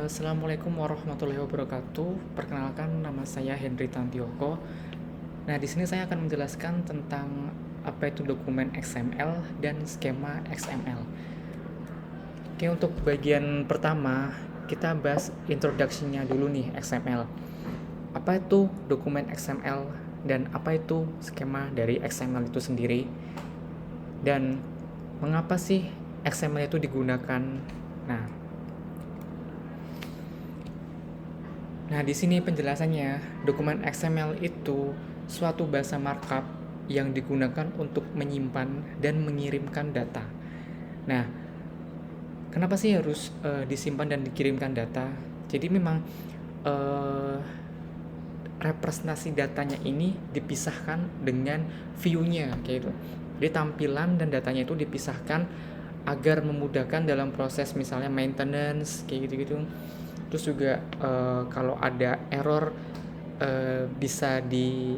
Assalamualaikum warahmatullahi wabarakatuh. Perkenalkan, nama saya Henry Tantioko. Nah, di sini saya akan menjelaskan tentang apa itu dokumen XML dan skema XML. Oke, untuk bagian pertama, kita bahas introduction-nya dulu nih XML. Apa itu dokumen XML dan apa itu skema dari XML itu sendiri? Dan mengapa sih XML itu digunakan? Nah, Nah, di sini penjelasannya, dokumen XML itu suatu bahasa markup yang digunakan untuk menyimpan dan mengirimkan data. Nah, kenapa sih harus disimpan dan dikirimkan data? Jadi memang eh, representasi datanya ini dipisahkan dengan view-nya kayak gitu. Jadi tampilan dan datanya itu dipisahkan agar memudahkan dalam proses misalnya maintenance kayak gitu-gitu. Terus juga kalau ada error bisa di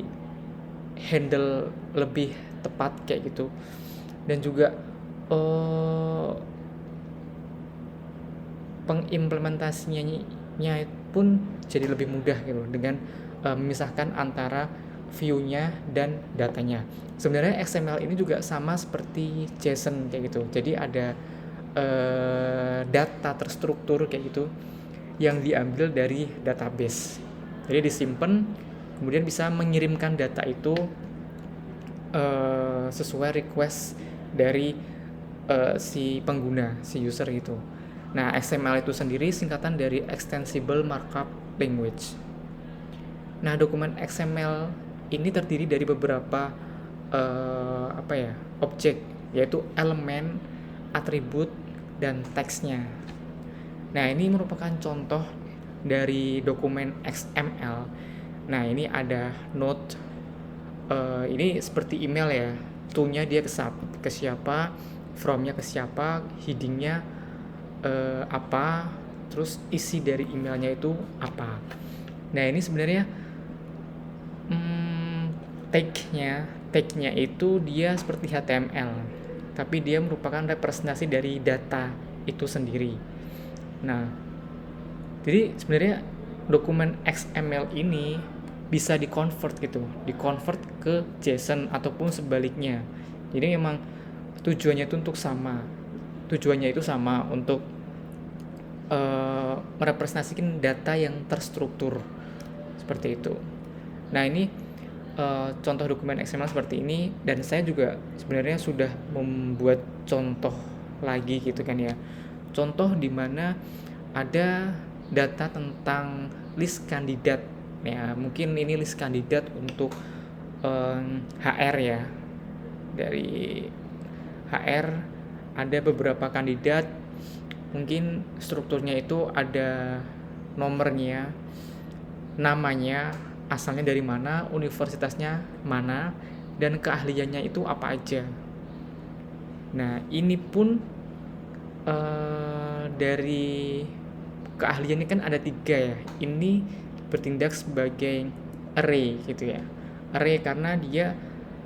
handle lebih tepat kayak gitu. Dan juga eh, pengimplementasinya pun jadi lebih mudah gitu dengan memisahkan antara view-nya dan datanya. Sebenarnya XML ini juga sama seperti JSON kayak gitu. Jadi ada data terstruktur kayak gitu yang diambil dari database. Jadi disimpan, kemudian bisa mengirimkan data itu sesuai request dari si pengguna, si user itu. Nah, XML itu sendiri singkatan dari Extensible Markup Language. Nah, dokumen XML ini terdiri dari beberapa objek, yaitu elemen, atribut, dan teksnya. Nah, ini merupakan contoh dari dokumen XML. Nah, ini ada note, ini seperti email ya. To-nya dia ke siapa, from-nya ke siapa, heading-nya apa, terus isi dari emailnya itu apa. Nah, ini sebenarnya tag-nya itu dia seperti HTML, tapi dia merupakan representasi dari data itu sendiri. Nah, jadi sebenarnya dokumen XML ini bisa di-convert ke JSON ataupun sebaliknya. Jadi memang tujuannya itu untuk sama. Tujuannya itu sama untuk merepresentasikan data yang terstruktur seperti itu. Nah, ini contoh dokumen XML seperti ini, dan saya juga sebenarnya sudah membuat contoh lagi gitu kan ya. Contoh di mana ada data tentang list kandidat ya, mungkin ini list kandidat untuk HR ya. Dari HR ada beberapa kandidat, mungkin strukturnya itu ada nomornya, namanya, asalnya dari mana, universitasnya mana, dan keahliannya itu apa aja. Nah, ini pun dari keahliannya kan ada 3 ya. Ini bertindak sebagai array gitu ya. Array karena dia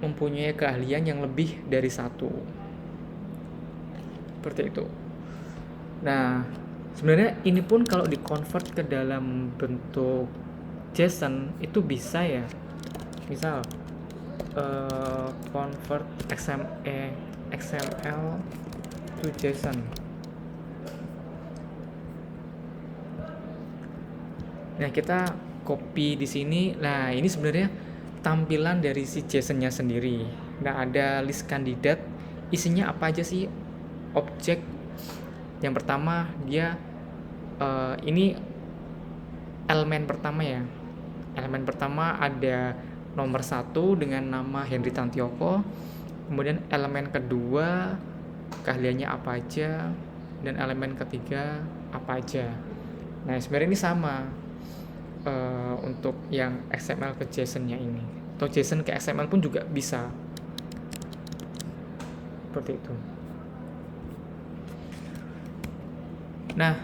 mempunyai keahlian yang lebih dari satu. Seperti itu. Nah, sebenarnya ini pun kalau di-convert ke dalam bentuk JSON itu bisa ya. Misal convert XML to JSON. Nah, kita copy di sini. Nah, ini sebenarnya tampilan dari si JSON-nya sendiri. Nah, ada list kandidat, isinya apa aja sih? Objek yang pertama dia ini elemen pertama ya. Elemen pertama ada nomor 1 dengan nama Henry Tantioko. Kemudian elemen kedua keahliannya apa aja, dan elemen ketiga apa aja. Nah, sebenarnya ini sama untuk yang XML ke JSON-nya ini, atau JSON ke XML pun juga bisa seperti itu. Nah,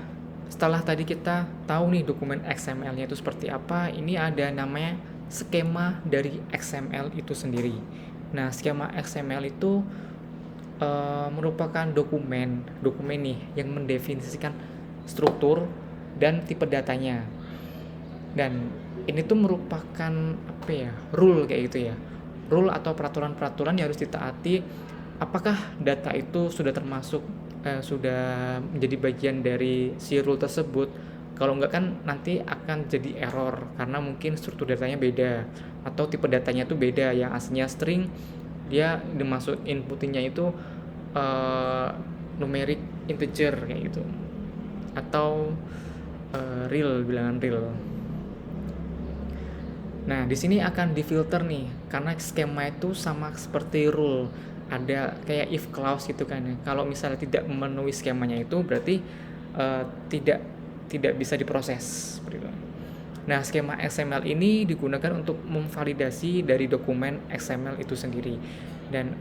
setelah tadi kita tahu nih dokumen XML-nya itu seperti apa, ini ada namanya skema dari XML itu sendiri. Nah, skema XML itu merupakan dokumen nih yang mendefinisikan struktur dan tipe datanya. Dan ini tuh merupakan rule kayak gitu ya. Rule atau peraturan-peraturan yang harus ditaati apakah data itu sudah termasuk sudah menjadi bagian dari si rule tersebut. Kalau enggak kan nanti akan jadi error karena mungkin struktur datanya beda atau tipe datanya itu beda, yang aslinya string dia dimasuk inputnya itu numeric integer kayak gitu, atau real, bilangan real. Nah, di sini akan difilter nih, karena skema itu sama seperti rule. Ada kayak if clause gitu kan ya. Kalau misalnya tidak memenuhi skemanya itu berarti tidak tidak bisa diproses seperti itu. Nah, skema XML ini digunakan untuk memvalidasi dari dokumen XML itu sendiri. Dan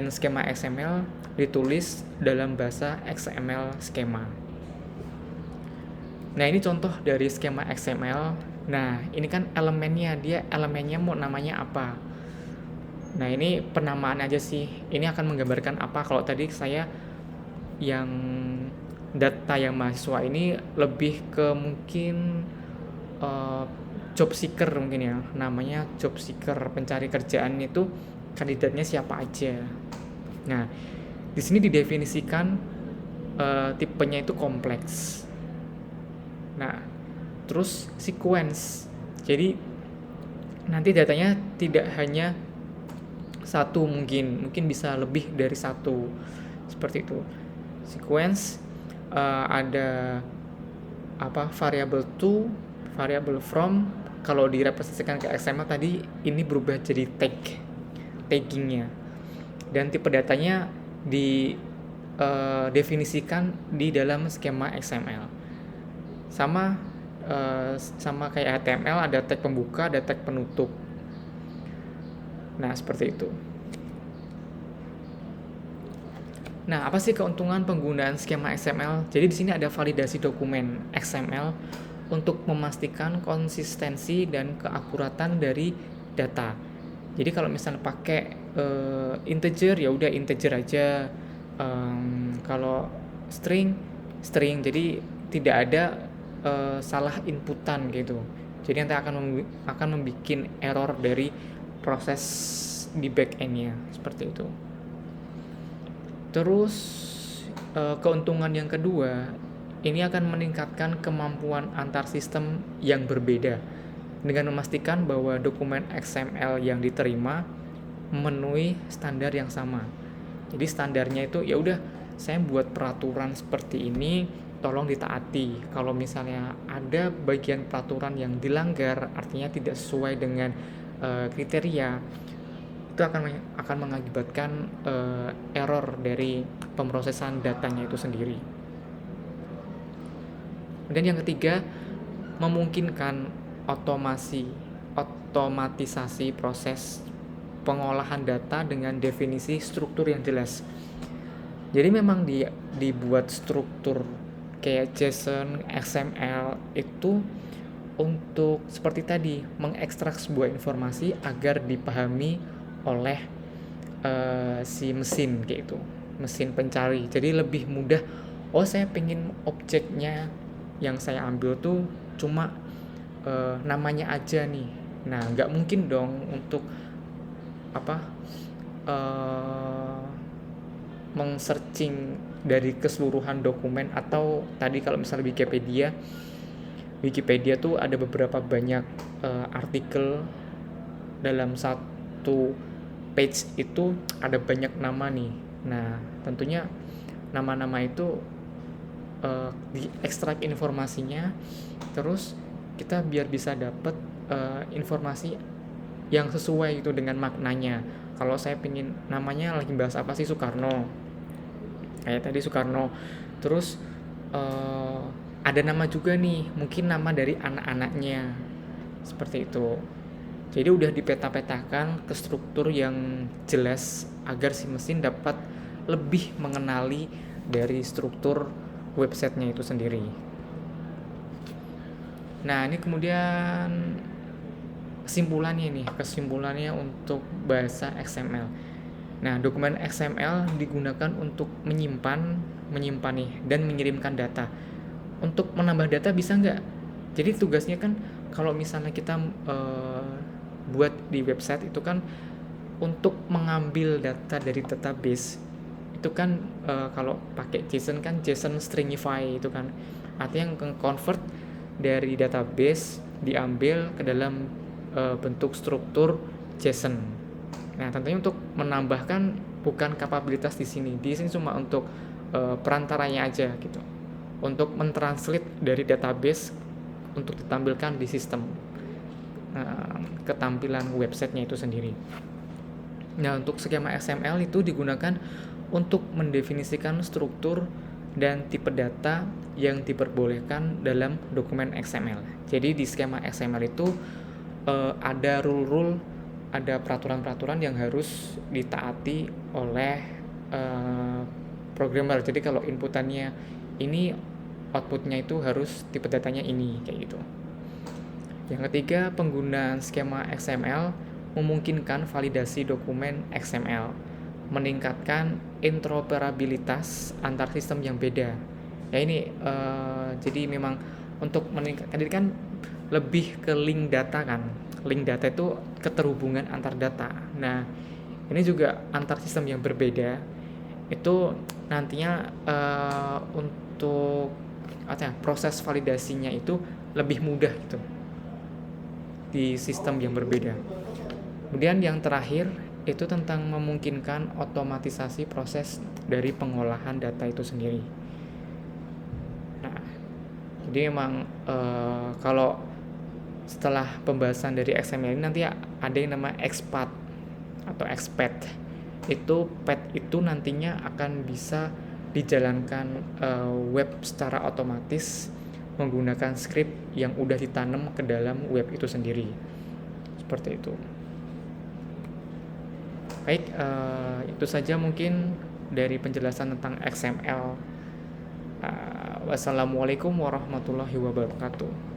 skema XML ditulis dalam bahasa XML skema. Nah, ini contoh dari skema XML. Nah, ini kan elemennya mau namanya apa. Nah, ini penamaan aja sih. Ini akan menggambarkan apa. Kalau tadi saya yang data yang mahasiswa ini lebih ke mungkin job seeker mungkin ya. Namanya job seeker, pencari kerjaan itu kandidatnya siapa aja. Nah, di sini didefinisikan tipenya itu kompleks. Nah, terus sequence. Jadi nanti datanya tidak hanya satu, mungkin bisa lebih dari satu, seperti itu. Sequence ada variable to, variable from. Kalau direpresentasikan ke XML tadi ini berubah jadi taggingnya, dan tipe datanya didefinisikan di dalam skema XML. Sama kayak HTML, ada tag pembuka, ada tag penutup. Nah, seperti itu. Nah, apa sih keuntungan penggunaan skema XML? Jadi di sini ada validasi dokumen XML untuk memastikan konsistensi dan keakuratan dari data. Jadi kalau misalnya pakai integer, ya udah integer aja. Kalau string, jadi tidak ada salah inputan gitu. Jadi nanti akan membuat error dari proses di back end-nya, seperti itu. Terus keuntungan yang kedua, ini akan meningkatkan kemampuan antar sistem yang berbeda dengan memastikan bahwa dokumen XML yang diterima memenuhi standar yang sama. Jadi standarnya itu ya udah, saya buat peraturan seperti ini, tolong ditaati. Kalau misalnya ada bagian peraturan yang dilanggar, artinya tidak sesuai dengan kriteria, itu akan mengakibatkan error dari pemrosesan datanya itu sendiri. Dan yang ketiga, memungkinkan otomatisasi proses pengolahan data dengan definisi struktur yang jelas. Jadi memang dibuat struktur kayak JSON, XML itu untuk seperti tadi, mengekstrak sebuah informasi agar dipahami oleh si mesin kayak itu, mesin pencari. Jadi lebih mudah. Oh, saya pengen objeknya yang saya ambil tuh cuma namanya aja nih. Nah, nggak mungkin dong untuk meng-searching dari keseluruhan dokumen. Atau tadi kalau misalnya Wikipedia tuh ada beberapa banyak artikel, dalam satu page itu ada banyak nama nih. Nah, tentunya nama-nama itu diekstrak informasinya, terus kita biar bisa dapat informasi yang sesuai itu dengan maknanya. Kalau saya pingin namanya lagi bahas apa sih, Soekarno, kayak tadi Soekarno, terus ada nama juga nih, mungkin nama dari anak-anaknya, seperti itu. Jadi udah dipeta-petakan ke struktur yang jelas agar si mesin dapat lebih mengenali dari struktur websitenya itu sendiri. Nah, ini kemudian kesimpulannya untuk bahasa XML. Nah, dokumen XML digunakan untuk menyimpan nih dan mengirimkan data. untuk menambah data bisa nggak? Jadi tugasnya kan kalau misalnya kita buat di website itu kan untuk mengambil data dari database itu kan kalau pakai JSON kan JSON stringify itu kan artinya convert dari database diambil ke dalam bentuk struktur JSON. Nah, tentunya untuk menambahkan bukan kapabilitas di sini. Di sini cuma untuk perantaranya aja gitu. Untuk mentranslate dari database untuk ditampilkan di sistem ketampilan websitenya itu sendiri. Nah, untuk skema XML itu digunakan untuk mendefinisikan struktur dan tipe data yang diperbolehkan dalam dokumen XML. Jadi di skema XML itu ada rule-rule, ada peraturan-peraturan yang harus ditaati oleh programmer. Jadi kalau inputannya ini, outputnya itu harus tipe datanya ini, kayak gitu. Yang ketiga, penggunaan skema XML memungkinkan validasi dokumen XML, meningkatkan interoperabilitas antar sistem yang beda. Ya ini jadi memang untuk meningkatkan, tadi kan lebih ke link data kan. Link data itu keterhubungan antar data. Nah, ini juga antar sistem yang berbeda itu nantinya untuk proses validasinya itu lebih mudah gitu di sistem yang berbeda. Kemudian yang terakhir itu tentang memungkinkan otomatisasi proses dari pengolahan data itu sendiri. Nah, jadi memang kalau setelah pembahasan dari XML ini nanti ada yang nama XPath atau XPath. Itu path itu nantinya akan bisa dijalankan web secara otomatis menggunakan script yang udah ditanam ke dalam web itu sendiri. Seperti itu. Baik, itu saja mungkin dari penjelasan tentang XML. Wassalamualaikum warahmatullahi wabarakatuh.